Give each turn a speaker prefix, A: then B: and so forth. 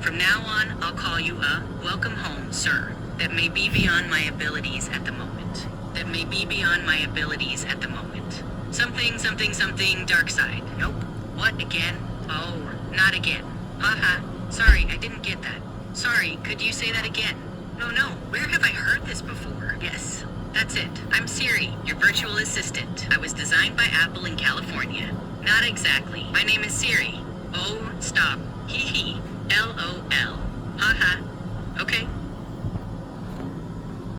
A: From now on, I'll call you a welcome home, sir. That may be beyond my abilities at the moment. That may be beyond my abilities at the moment. Something, dark side. Nope. What again? Oh, not again. Haha. Sorry, I didn't get that. Sorry, could you say that again? No, where have I heard this before? Yes, that's it. I'm Siri, your virtual assistant. I was designed by Apple in California. Not exactly. My name is Siri. Oh, stop. Hee hee. LOL. Haha. Okay,